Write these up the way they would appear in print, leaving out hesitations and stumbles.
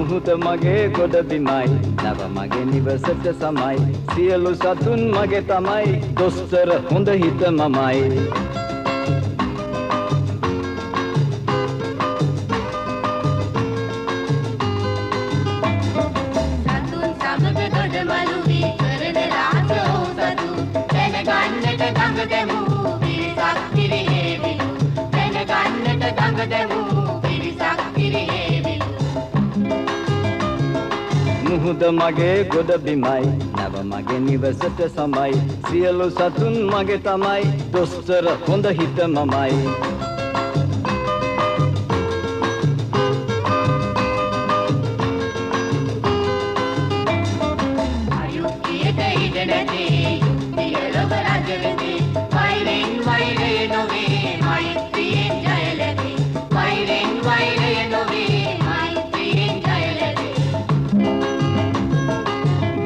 මුහුද මගේ ගොඩ බිමයි නව මගේ නිවසට සමයි සියලු සතුන් මගේ තමයි දොස්තර හොඳ හිත මමයි මුහුද මගේ ගොඩ බිමයි නව මගේ නිවසට සමයි සියලු සතුන් මගේ තමයි දොස්තර හොඳ හිත මමයි අයුක්තියට ඉඩ නැති යුක්තියලව රජ වෙති වෛරෙන් වෛරය නොවේ මෛත්‍රියෙන් ජය ලැබේ වෛරෙන් වෛරය නොවේ මෛත්‍රියෙන් ජය ලැබේ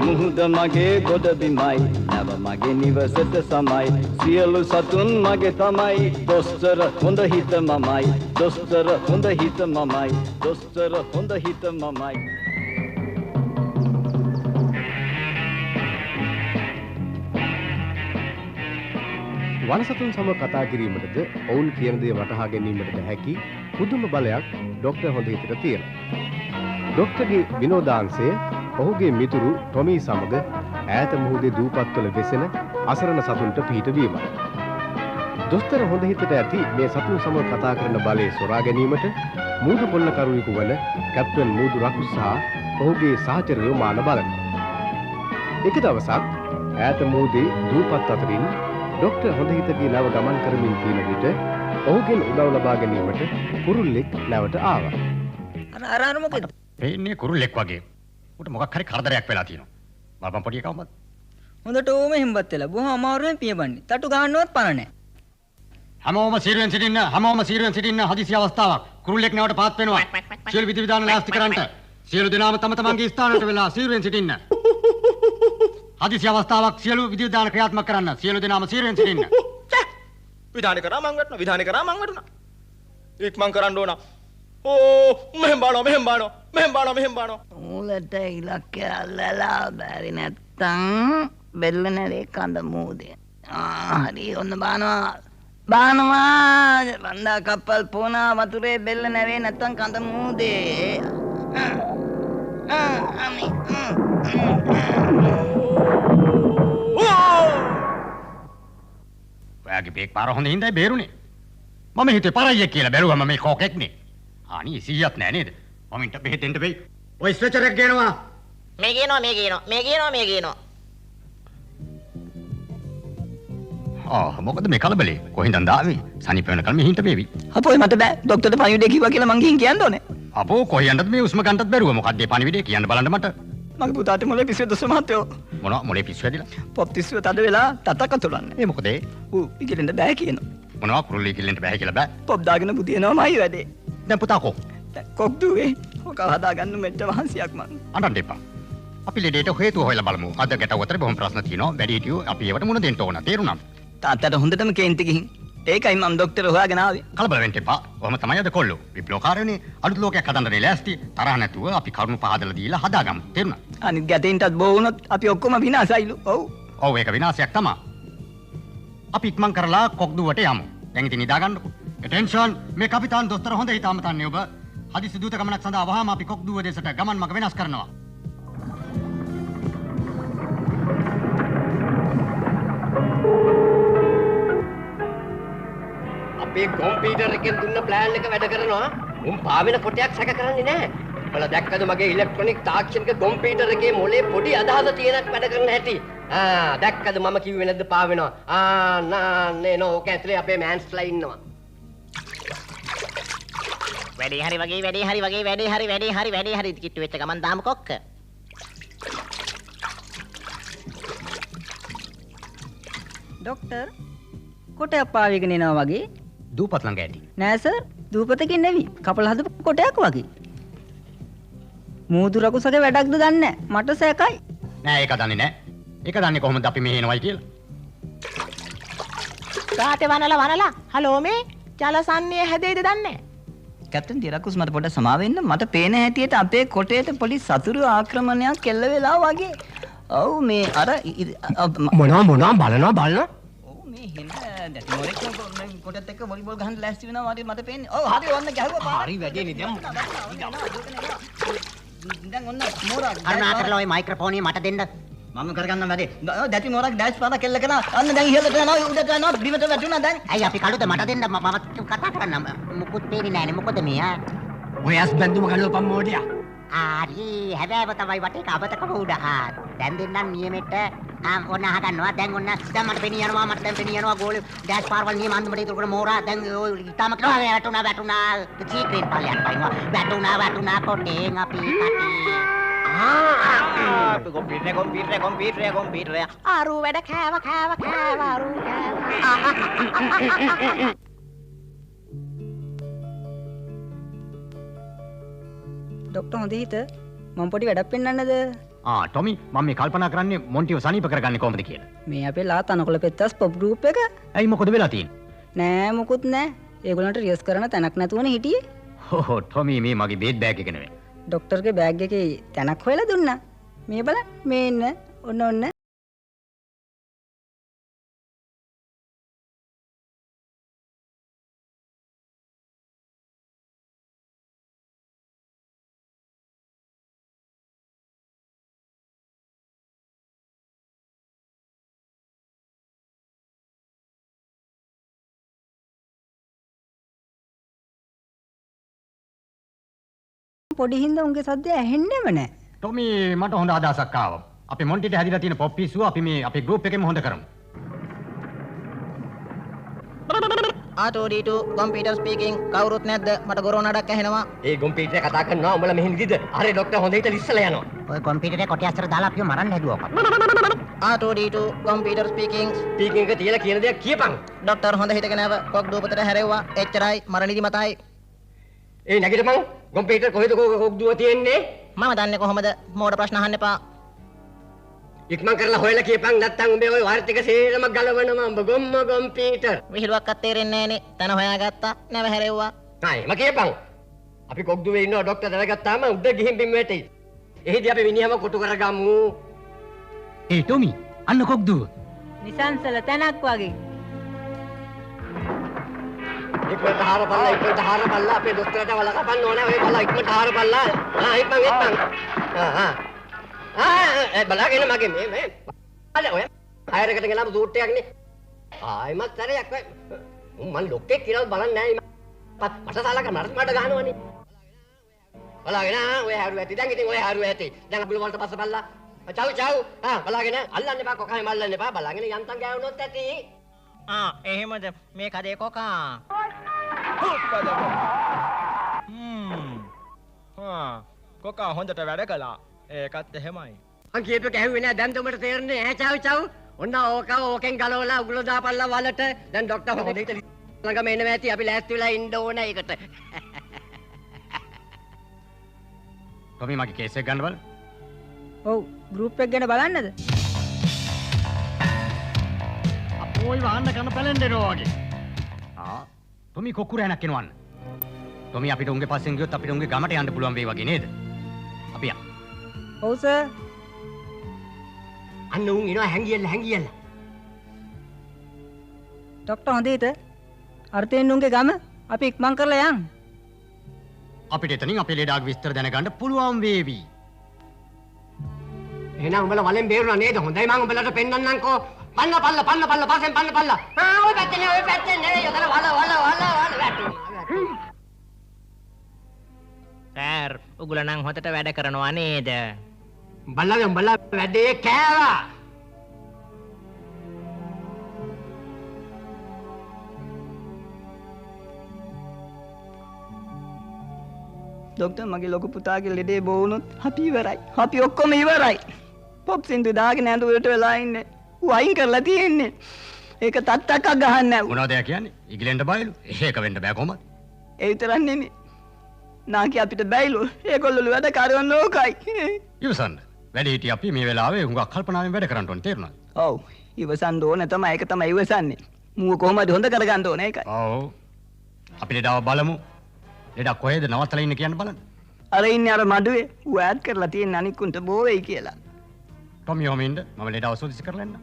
මුහුද මගේ ගොඩ බිමයි නව මගේ නිවසට සමයි සියලු සතුන් මගේ තමයි දොස්තර හොඳ හිත මමයි දොස්තර හොඳ හිත මමයි දොස්තර හොඳ හිත මමයි වනසතුන් සමග කතා කිරීමටද ඔවුන් කියන දේ වටහා ගැනීමටද හැකි පුදුම බලයක් ડોක්ටර් හොඳහිතට තියෙනවා. ડોක්ටර්ගේ විනෝදාංශය ඔහුගේ මිතුරු ටොමී සමග ඈත මුහුදේ දූපත්වල වෙසෙන අසරණ සතුන්ට පිහිටවීමයි. දොස්තර හොඳහිතට ඇති මේ සතුන් සමග කතා කරන බලය සොරා ගැනීමට මූදු පොල්ලකරුවෙකු වන කැප්ටන් මූදු රකුස් සහ ඔහුගේ සහචරයෝ මාන බලනවා. එක දවසක් ඈත මුහුදේ දූපත් අතරින් ડોක්ටර් හොඳහිතගේ නව ගමන් කරමින් තියෙන විට ඔහුගෙන් උදව් ලබා ගැනීමට කුරුල්ලෙක් නැවට ආවා. අර මොකද? එන්නේ කුරුල්ලෙක් වගේ. උට මොකක් හරි කරදරයක් වෙලා තියෙනවා. බලපන් පොඩි එකවමත්. හොඳට ඕම හිම්බත් වෙලා බොහොම අමාරුවෙන් පියබන්නේ. තටු ගන්නවත් පණ නැහැ. හැමෝම සීරුවෙන් සිටින්න හදිසි අවස්ථාවක්. කුරුල්ලෙක් නැවට පාත් වෙනවා. සියලු විධි විධාන ලෑස්ති කරන්න. සියලු දෙනාම තම තමන්ගේ ස්ථානවලට වෙලා සීරුවෙන් සිටින්න. හදිසි අවස්ථාවක් සියලු විධි විධාන ක්‍රියාත්මක කරන්න. සියලු දෙනාම සීරුවෙන් සිටින්න. විධානය කරා මං වැටුණා. ඉක්මන් කරන්න ඕන. ඕ මෙහෙම බානවා. මූලට ඉලක්කය අල්ලලා බැරි නැත්තම් බෙල්ල නැරේ කඳ මූදේ. හරි ඔන්න බානවා. වන්දා කප්පල් පෝනා වතුරේ බෙල්ල නැරේ නැත්තම් කඳ මූදේ. ඔයාගේ බේක් පාර හොඳ හින්දායි බේරුනේ. මම හිතුවේ පරයියෙක් කියලා බැලුවම මේ කෝකෙක්නේ. අනේ 100ක් නෑ නේද? මම ඉන්න බෙහෙත් දෙන්න වෙයි. ඔය ස්ට්‍රෙචර් එක ගේනවා. මේ ගේනවා. මොකද මේ කලබලේ? කොහෙන්ද ආවේ? සනීප වෙනකල් මෙහි හිට වේවි. අපෝයි මට බෑ. ડોක්ටර්ට පණිවිඩය කිව්වා කියලා මං ගිහින් කියන්න ඕනේ. අපෝ කොහෙන්ද මේ උස්ම ගන්නත් බැරුව මොකක්ද මේ පණිවිඩය කියන්න බලන්න මට. මගේ පුතාට මොලේ පිස්සුව දොස්ස මහත්තයෝ. මොනවා මොලේ පිස්සුව ඇදිලා? පොප් තිස්සුව තද වෙලා තතක තුලන්නේ. ඒ මොකද ඒ? ඉකිලෙන්ද බෑ කියනවා. මොනවා කුරුල්ලේ ඉකිලෙන්ට බෑ කියලා බෑ. පොප් දාගෙන පුදිනවමයි වැඩේ. දැන් පුතා කො? කොක් දුවේ. ඔක හදාගන්න මෙච්ච වහන්සියක් මං. අඬන්න එපා. අපි ලෙඩේට හේතුව හොයලා බලමු. අද ගැටවතර බොහොම ප්‍රශ්න තියෙනවා. වැඩි හිටියෝ අපි ඒවට මුණ දෙන්න ඕන. තේරුණාද? තාත්තට හොඳටම කේන්ති ගිහින්. ඒකයි මම ડોක්ටර් හොයාගෙන ආවේ. කලබල වෙන්න එපා. ඔහම තමයි අද කොල්ලෝ. විප්ලවකාරයෝනේ අලුත් ලෝකයක් හදන්න ලෑස්ති. තරහ නැතුව අපි කරුණු පහදලා දීලා හදාගමු. තේරුණාද? අනිත් ගැටෙන්ටත් බෝ වුණොත් අපි ඔක්කොම විනාශයිලු. ඔව් ඒක විනාශයක් තමයි. අපි ඉක්මන් කරලා කොක්දුවට යමු. දැන් ඉතින් නිදාගන්නකෝ. attention මේ කපිතාන් දොස්තර හොඳ හිතාම තන්නේ ඔබ. හදිසි දූත ගමනක් සඳහා වහාම අපි කොක්දුව දෙසට ගමන් මඟ වෙනස් කරනවා. අපේ කම්පියුටර් එකෙන් දුන්න ප්ලෑන් එක වැඩ කරනවා. උන් පාවෙන කොටයක් සැක කරන්නේ නැහැ. ඔයාලා දැක්කද මගේ ඉලෙක්ට්‍රොනික තාක්ෂණික කම්පියුටර් එකේ මොලේ පොඩි අදහස තියෙනක් වැඩ කරන හැටි? දැක්කද මම කිව්වේ නැද්ද පාවෙනවා? නේ නෝ ඕක ඇතුලේ අපේ මෑන්ස්ලා ඉන්නවා. වැඩේ හරි කිට්ටු වෙච්ච ගමන් දාමු කොක්ක. ડોක්ටර් කොටයක් පාවිගෙන එනවා වගේ. දූපත් ළඟ ඇති. නෑ සර් දූපතකින් නෙවි කපල හදපු කොටයක් වගේ. මූදු රකුසගේ වැඩක්ද දන්නේ නැහැ. මට සැකයි. නෑ ඒක දන්නේ නෑ. ඒක දන්නේ කොහොමද අපි මෙහෙ එනවයි කියලා. කාටේ වනලා හලෝ මේ ජලසන්නේ හැදෙයිද දන්නේ නැහැ. කැප්ටන් දිරකුස් මට පොඩ්ඩක් සමාව වෙන්න. මට පේන හැටියට අපේ කොටේට පොඩි සතුරු ආක්‍රමණයක් කෙල්ල වෙලා වගේ. ඔව් මේ අර මොනවා බලනවා. ඔව් මේ හින්න දැටි මොරෙක් කොටත් එක්ක වොලිබෝල් ගහන්න ලෑස්ති වෙනවා වගේ මට පේන්නේ. ඔව් හරි ඔන්න ගැහුවා. හරි වැඩේ නේ දැන්. දැන් ඔන්න මෝරා කරුණා කරලා ওই මයික්‍රොෆෝන් එක මට දෙන්න. මම කරගන්න වැඩේ. දැටි මොරක් ඩෑෂ් පාර කෙල්ල කරා. අන්න දැන් ඉහළට යනවා උඩට යනවා බිමට වැටුණා දැන්. ඇයි අපි කළුද මට දෙන්න මම කතා කරන්න මුකුත් පේන්නේ නැහැනේ මොකද මේ ආ ඔය ඇස් බැඳුම ගලවපන් මෝඩයා. ආරි හැබැයි තමයි වටේ කබතක උඩ දැන් දෙන්නම් නියමෙට ඔන්න අහගන්නවා දැන් ඔන්න දැන් මට පෙනී යනවා ගෝල් ඩෑෂ් පාරවල් නියම අන්තිමට ඉතුරු කරන මෝරා දැන් ඔය ඊටම කරා වැටුණා චීක්‍රේන් පල්ලයක් පයින්නවා වැටුණා කොටෙන් අපි කටේ කොම්පියුටර් ආරු වැඩ කෑව ආරු ડોක්ටර් හොඳ හිත මම පොඩි වැඩක් පෙන්නන්නද? ටොමි මම මේ කල්පනා කරන්නේ මොන්ටිව සනීප කරගන්නේ කොහොමද කියලා. මේ අපේ ලා තනකොළ පෙත්තස් පොප් ගෲප් එක. ඇයි මොකද වෙලා තියෙන්නේ? නෑ මොකුත් නෑ. ඒගොල්ලන්ට රියස් කරන තැනක් නැතුවනේ හිටියේ. හෝ ටොමි මේ මගේ බේත් බෑග් එක නෙවෙයි. ડોක්ටර්ගේ බෑග් එකේ තැනක් හොයලා දුන්නා. මේ බලන්න මේ ඉන්න ඔන්න පොඩි හින්දා උන්ගේ සද්දය ඇහෙන්නෙම නෑ. ටොමි මට හොඳ අදහසක් ආවා. අපි මොන්ටිට හැදිලා තියෙන පොප් පිස්සුව අපි මේ අපේ ගෲප් එකෙම හොඳ කරමු. ආටෝඩීටු කම්පියුටර් ස්පීකින් කවුරුත් නැද්ද? මට ගොරෝනඩක් ඇහෙනවා. ඒ කොම්පියුටරේ කතා කරනවා උඹලා මෙහෙන් ඉදිද? හරි ડોක්ටර් හොඳ හිත ලිස්සලා යනවා. ඔය කම්පියුටරේ කොටේ අස්තර දාලා අපිව මරන්න හැදුවා ඔක. ආටෝඩීටු කම්පියුටර් ස්පීකින් ස්පීකින් එක තියලා කියන දේ කියපන්. ડોක්ටර් හොඳ හිතක නැව කොක් දූපතට හැරෙව්වා. එච්චරයි මරණිදි මතයි. ඒ නැගිටපන් කොම්පියුටර් කොහෙද කොක් දුව තියෙන්නේ? මම දන්නේ කොහොමද? මෝඩ ප්‍රශ්න අහන්න එපා. ඉක්මන් කරලා හොයලා කියපන් නැත්තම් උඹේ ওই වාර්තික සේරම ගලවනවා උඹ ගොම්ම කොම්පියුටර්. විහිළුවක්වත් තේරෙන්නේ නැහනේ. තන හොයාගත්තා. නැව හැරෙව්වා. නෑ මම කියපන්. අපි කොක් දුවේ ඉන්නවා ડોක්ටර් දැනගත්තාම උඩ ගිහින් බිම් වැටෙයි. එහෙදි අපි මිනිහම කොටු කරගමු. ඒ ටොමි අන්න කොක් දුව. නිසංසල තැනක් වගේ. ඉක්මනට හාරපල්ලා අපේ දොස්තරට වලකපන්න ඕනේ ඔය බලා ඉක්මනට හාරපල්ලා ඉක්මන් බලාගෙන මගේ මේ අල ඔය හයර් එකට ගිහලා සූට් එකක් නේ ආයිමත් සැරයක් මම ලොක්කෙක් කියලා බලන්නේ නැහැ මට සාලක මට ගහනවනේ බලාගෙන ඔය හැරු ඇති දැන් ඉතින් ඔය හැරු ඇති දැන් අපිල වලට පස්ස බල්ලා චව් බලාගෙන අල්ලන්න එපා කොකයි මල්ලන්න එපා බලාගෙන යන්තම් ගෑවුනොත් ඇති එහෙමද මේ කඩේ කොකා කොකා හොඳට වැඩ කළා. ඒකත් එහෙමයි. මං කියපේක ඇහුවේ නෑ දැන් උඹට තේරෙන්නේ ඈ චව් ඔන්න ඕකෙන් ගලවලා උගුල දාපල්ලා වලට දැන් ડોක්ටර් හොඳ හිත ළඟම එනවා ඇති අපි ලෑස්ති වෙලා ඉන්න ඕන ඒකට ටොමි මගේ කේස් එක ගන්න බලන්න. ඔව් ගෲප් එක ගැන බලන්නද? අපෝයි වහන්න කන පැලෙන්දෙනවා වගේ. ටොමි කොක්කුරෑනක් එනවන්න. ටොමි අපිට උන්ගේ පස්සෙන් ගියොත් අපිට උන්ගේ ගමට යන්න පුළුවන් වෙයි වගේ නේද? අපි යන්න. ඔව් සර්. අන්න උන් එනවා හැංගියල්ල. ડોක්ටර් හොඳ හිත අර්ථයෙන් උන්ගේ ගම අපි ඉක්මන් කරලා යන්. අපිට එතනින් අපේ ලේඩාගේ විස්තර දැනගන්න පුළුවන් වේවි. එහෙනම් උඹලා වලෙන් බේරුණා නේද? හොඳයි මම උඹලට පෙන්නන්නම්කෝ. පන්න පස්සෙන් පන්න. ඔය පැත්තේ නෙවෙයි යතන වල වැටුණා. සර් උගුල නම් හොතට වැඩ කරනවා නේද? උඹලා වැඩේ කෑවා. ડોක්ටර් මගේ ලොකු පුතාගේ ලෙඩේ බෝ වුණොත් අපි ඉවරයි. අපි ඔක්කොම ඉවරයි. පොප් සින්දු දාගෙන ඇඳුමට වෙලා ඉන්නේ. වයින් කරලා තියෙන්නේ. ඒක තත්තක්ක් ගහන්නේ නැහැ. මොනවද කියන්නේ? ඉගලෙන්ට බයලු. ඒක වෙන්න බෑ කොහමද? ඒ විතරක් නෙමෙයි. නාකි අපිට බැයිලු. ඒගොල්ලෝ වැඩ කරවන්න ඕකයි. ඉවසන්න. වැඩි හිටිය අපි මේ වෙලාවේ හුඟක් කල්පනාවෙන් වැඩ කරන්න ඕනේ තේරුණාද? ඔව්. ඉවසන්න ඕනේ තමයි. ඒක තමයි ඉවසන්නේ. මූව කොහොමද හොඳ කරගන්න ඕනේ ඒකයි. ඔව්. අපි ලෙඩව බලමු. ලෙඩක් කොහෙද නවත්තලා ඉන්නේ කියන්න බලන්න. අර ඉන්නේ අර මඩුවේ ඌ ඈඩ් කරලා තියෙන අනික්කුන්ට බෝ වෙයි කියලා. ටොමි හොමින්ද මම ලෙඩ අවසෝදිසි කරලා එන්න.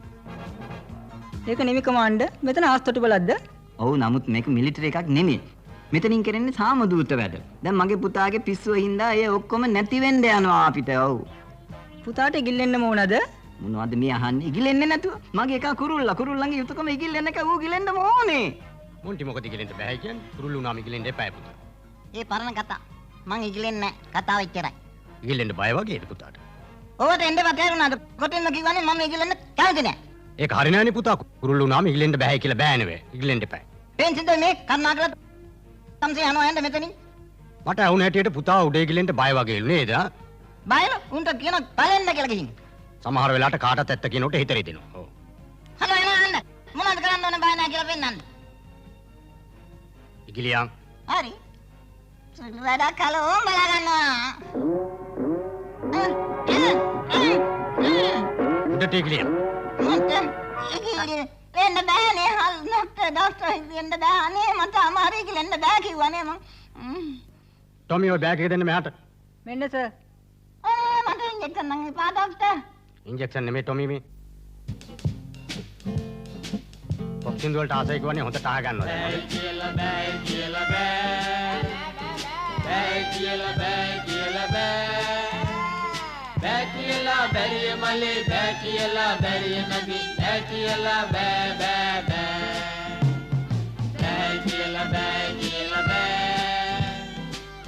ඒක නෙමෙයි කමාන්ඩර්. මෙතන ආස්තොට බලද්ද? ඔව් නමුත් මේක මිලිටරි එකක් නෙමෙයි. මෙතනින් කරන්නේ සාමදූත වැඩ. දැන් මගේ පුතාගේ පිස්සුව හින්දා ඒ ඔක්කොම නැති වෙන්න යනවා අපිට. ඔව්. පුතාට ඉගිල්ලෙන්න ඕනද? මොනවද මේ අහන්නේ? ඉගිලෙන්නේ නැතුව. මගේ එකා කුරුල්ලන්ගේ යුතුයකම ඉගිල්ලෙන්න එක ඌ ගිලෙන්න ඕනේ. මොන්ටි මොකද ඉගිලෙන්න බෑ කියන්නේ? කුරුල්ලු උනාම ඉගිලෙන්න එපා පුතා. ඒ පරණ කතා. මං ඉගිලෙන්නේ නැහැ. කතාව එච්චරයි. ඉගිලෙන්න බය වගේද පුතාට? ඔබට එන්න බතේරුණාද? කොටින්ම කිව්වනේ මම ඉගිලෙන්න කැමති නැහැ. ඒක හරි නෑනේ පුතා. කුරුල්ලු උනාම ඉගිලෙන්න බෑ කියලා බෑ නෙවෙයි. ඉගිලෙන්න එපා. පෙන්සින්ද මේ කන්නාකල තමසේ යනවා යන්න මෙතනින්. මට වුණ හැටියට පුතා උඩ ඉගිලෙන්න බය වගේලු නේද? බයල උන්ට කියන බලන්න කියලා ගිහින්. සමහර වෙලාවට කාටත් ඇත්ත කියනකොට හිත රිදෙනවා. ඔව්. හලෝ එන්න. මොනවද කරන්න ඕනේ බය නැහැ කියලා පෙන්නන්න. ඉගිලියන්. හරි. වැඩ කලෝ බලා ගන්නවා. උඩට ඉගිලියන්. එන්න බෑනේ හල් ડોක්ටර් එන්න බෑ අනේ මට අමාරු ඉගිලෙන්න බෑ කිව්වනේ මං. ටොමි ඔය බෑග් එක දෙන්න මෙහාට. මෙන්න සර්. මට ඉන්ජෙක්ෂන් නම් එපා ડોක්ටර්. ඉන්ජෙක්ෂන් නෙමෙයි ටොමි මේ. බොක්සින් වලට ආසයි කියන්නේ හොඳට අහ ගන්නවා. බෑ කියලා බෑ කියලා බෑ. බෑ කියලා බෑ කියලා බෑ. බෑ කියලා බැරිය මලේ බෑ කියලා බැරිය නගි බෑ කියලා බෑ බෑ බෑ. බෑ කියලා බෑ කියලා බෑ.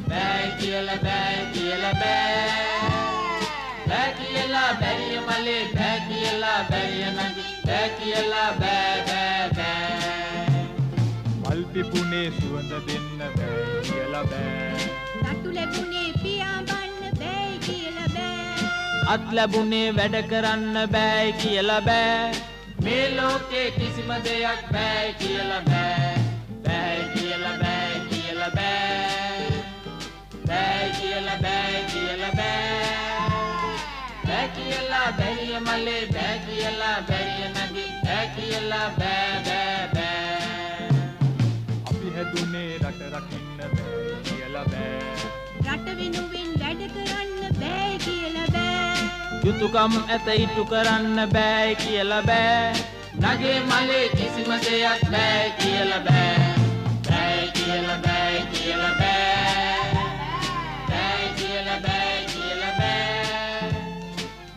බෑ කියලා බෑ කියලා බෑ. බෑ කියලා බැරිය මලේ බෑ කියලා බැරිය නගි බෑ කියලා බෑ බෑ බෑ. මල් පිපුනේ සුවඳ දෙන්න බෑ කියලා බෑ. රතු ලැබුණේ පියාඹන්න බෑ කියලා බෑ. අත් ලැබුණේ වැඩ කරන්න බෑ කියලා බෑ. මේ ලෝකේ කිසිම දෙයක් බෑ කියලා බෑ. බෑ කියලා බෑ කියලා බෑ. බෑ කියලා බෑ කියලා බෑ. බෑ කියලා බැරිය මලේ බෑ කියලා බැරිය නගි බෑ කියලා බෑ බෑ බෑ. අපි හැදුනේ රට රකින්න බෑ කියලා බෑ. රට වෙනුවෙන් වැඩ කරන්න බෑ කියලා බෑ. යුතුයකම් ඇත ඉටු කරන්න බෑ කියලා බෑ. නගේ මලේ කිසිම දෙයක් බෑ කියලා බෑ. බෑ කියලා බෑ කියලා බෑ. බෑ කියලා බෑ කියලා බෑ.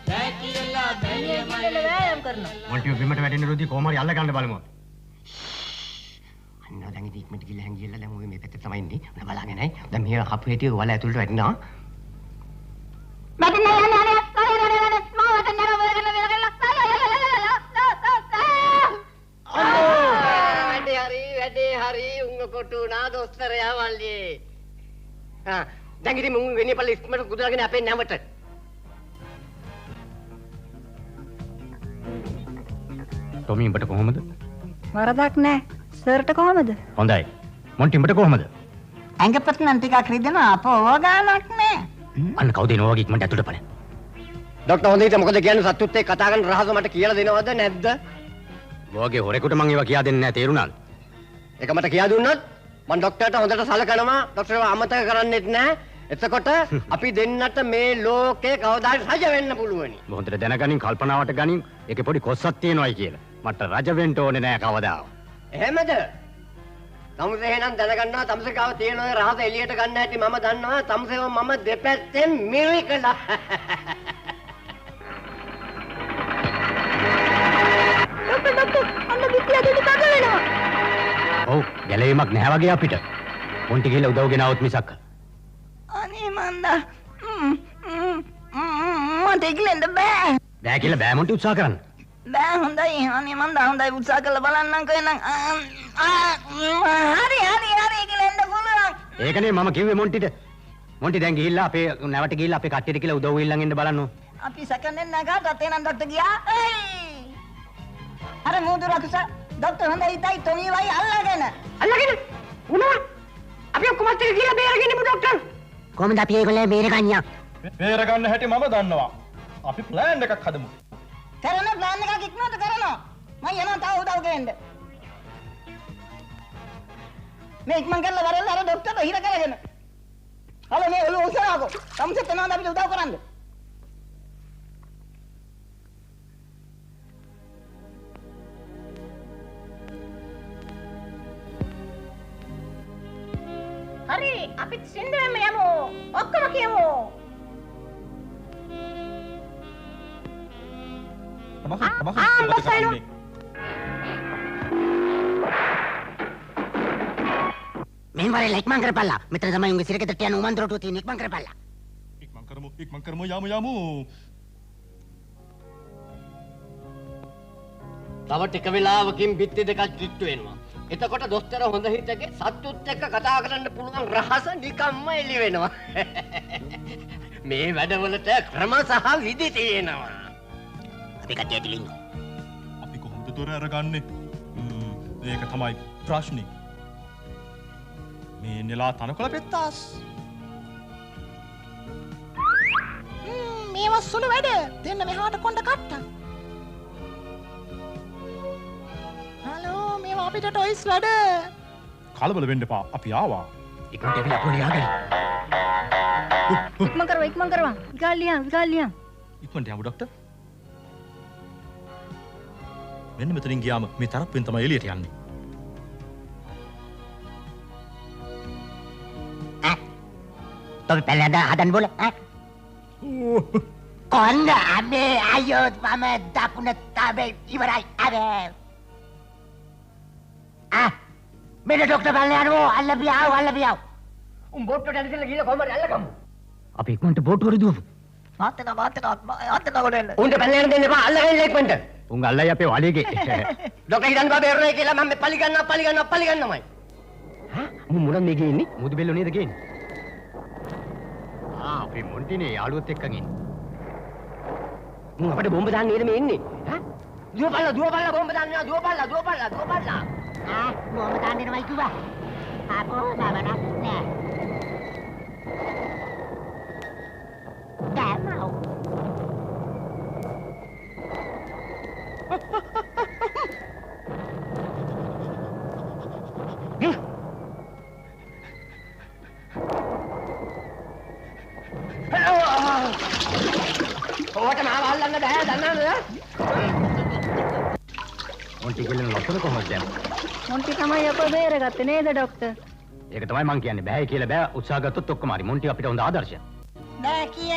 බෑ කියලා බැරිය මලේ වෑයම් කරනවා. මොන්ටි බිමට වැටෙන රුධි කොහොම හරි අල්ල ගන්න බලමු. අන්න දැන් ඉතින් ඉක්මනට ගිහලා හැංගියලා දැන් ඔය මේ පැත්තට තමයි ඉන්නේ. මම බලාගෙන නැහැ. දැන් මෙහෙ හපු හැටි වල ඇතුළට වැටෙනවා. වැඩේ හරි උංග කොටු නා දොස්තරයා මල්ලියේ. දැන් ඉතින් මුන් වෙන්නේ පල්ලි ඉක්මනට කුදලාගෙන අපේ නැවට. ටොමි උඹට කොහොමද? වරදක් නැහැ. සර්ට කොහමද? හොඳයි. මොන්ටි උඹට කොහොමද? ඇඟපතනම් ටිකක් රිදෙනවා අපෝ ගානක් නෑ. අන්න කවුද එනවා වගේ ඉක්මනට ඇතුළට බලන්න. ડોක්ටර් හොඳට මොකද කියන්නේ සතුත් එක්ක කතා කරන රහස මට කියලා දෙනවද නැද්ද? ඔයගේ හොරෙකුට මං ඒවා කියා දෙන්නේ නැහැ තේරුණාද? ඒක මට කියා දුන්නොත් මම ડોක්ටර්ට හොඳට සලකනවා. ડોක්ටර්ව අමතක කරන්නෙත් නැහැ. එතකොට අපි දෙන්නට මේ ලෝකේ කවදාද රජ වෙන්න පුළුවනි. හොඳට දැනගනින් කල්පනාවට ගනින් ඒකේ පොඩි කොස්සක් තියෙනවායි කියලා. මට රජ වෙන්න ඕනේ නැහැ කවදාවත්. එහෙමද? තමුසේ එහෙනම් දැනගන්නවා තමුසේ ගාව තියෙන ඔය රහස එළියට ගන්න හැටි මම දන්නවා. තමුසේව මම දෙපැත්තෙන් මිරිකලා. ඔව් ගැලවීමක් නැහැ වගේ අපිට. මොන්ටි ගිහලා උදව්ගෙන આવොත් මිසක්. අනේ මන්දා මට ඉගිලෙන්න බෑ. බෑ කියලා බෑ මොන්ටි උත්සාහ කරන්න. බෑ හොඳයි අනේ මන්දා හොඳයි උත්සාහ කරලා බලන්නම්කෝ එනම් හරි ඉගිලෙන්න පුළුවන්. ඒකනේ මම කිව්වේ මොන්ටිට. මොන්ටි දැන් ගිහිල්ලා අපේ නැවට ගිහිල්ලා අපේ කට්ටියට කියලා උදව් ඉල්ලන් එන්න බලන්න. අපි සැකෙන්නේ නැගාටත් එනම් ඩොක්ටර් ගියා. අර මෝදු රකුස ඩොක්ටර් හොඳයි ඉතයි තොමි වයි අල්ලගෙන උනා අපි ඔක්කොම ටික ගිහලා බේරගෙන ඉමු ඩොක්ටර්. කොහොමද අපි ඒගොල්ලෝ බේරගන්නේ? බේර ගන්න හැටි මම දන්නවා. අපි ප්ලෑන් එකක් හදමු. කරන ප්ලෑන් එකක් ඉක්මනට කරනවා. මම යනවා තාම උදව් ගේන්න. මේ ඉක්මන් කරලා වරෙල්ල අර ඩොක්ටර්ව හිර කරගෙන හලෝ මේ ඔළුව උස්සලාකෝ. සම්සෙත් යනවාද අපිට උදව් කරන්න? හරි අපිත් සින්දුවෙම යමු. ඔක්කොම කියමු. මෙන් වරේ ලයික්මන් කරපල්ලා. මෙතන තමයි උන්ගේ සිරකෙදට යන උමන්දරටුව තියෙන ඉක්මන් කරපල්ලා. ඉක්මන් කරමු යමු. තව ටික වෙලාවකින් බිත්ති දෙකක් කිට්ටු වෙනවා. එතකොට දොස්තර හොඳ හිතගේ සත්තුත් එක්ක කතා කරන්න පුළුවන් රහස නිකම්ම එළි වෙනවා. මේ වැඩවලට ක්‍රම සහ විධි තියෙනවා. අපි කට්ටියට ලින්ග. අපි කොහොමද දොර අරගන්නේ? ඒක තමයි ප්‍රශ්නේ. මේ නෙලා තනකොළ පෙත්තාස්. මේවා සුළු වැඩ. දෙන්න මෙහාට කොණ්ඩ කට්ටක්. හලෝ මේවා අපිට ටොයිස් වැඩ. කලබල වෙන්න එපා. අපි ආවා. ඉක්මනට එවිලා පොඩි ආගන්න. ඉක්මන් කරවා. ගාලියම්. ඉක්මනට යමු ડોක්ටර්. මෙන්න මෙතනින් ගියාම මේ තරප්පෙන් තමයි එළියට යන්නේ. Tapi pelada hadan bola. Konda abe ayo mama dapuna tabe ibarai abe. Mena dokter balne anu alla biaw. බෝට්ටුවට ඇදලා ගිහලා කොහමද අල්ලගමු. අපි ඉක්මනට බෝට්ටුවට දුවමු. මාතන කොට එන්න. උන්ට පැනලා දෙන්න එපා. අල්ලගෙන ඉක්මනට. උන් අල්ලයි අපේ වලිගේ. ડોක්ටර් හිතන් බබේ එරේ කියලා මම පලි ගන්නමයි. මු මොනද මේ ගේන්නේ? මුදු බෙල්ල නේද ගේන්නේ? අපේ මොන්ටිනේ යාළුවොත් එක්කන් ඉන්නේ. මුන් අපිට බෝම්බ දාන්න නේද මේ ඉන්නේ? දුවපල්ලා බෝම්බ දාන්න දුවපල්ලා. Mau makan di rumah itu, Pak? Aku nggak mana? Nah. Nggak mau. ඕකට මාව අල්ලන්න බෑ දන්නවද? මොන්ටි කියලා ලොකුන කොහොමද දැන්? මොන්ටි තමයි අප බේරගත්තේ නේද ડોක්ටර්? ඒක තමයි මං කියන්නේ. බෑ කියලා බෑ උත්සාහ ගත්තොත් ඔක්කොම හරි. මොන්ටි අපිට හොඳ ආදර්ශයක්. බෑ කියලා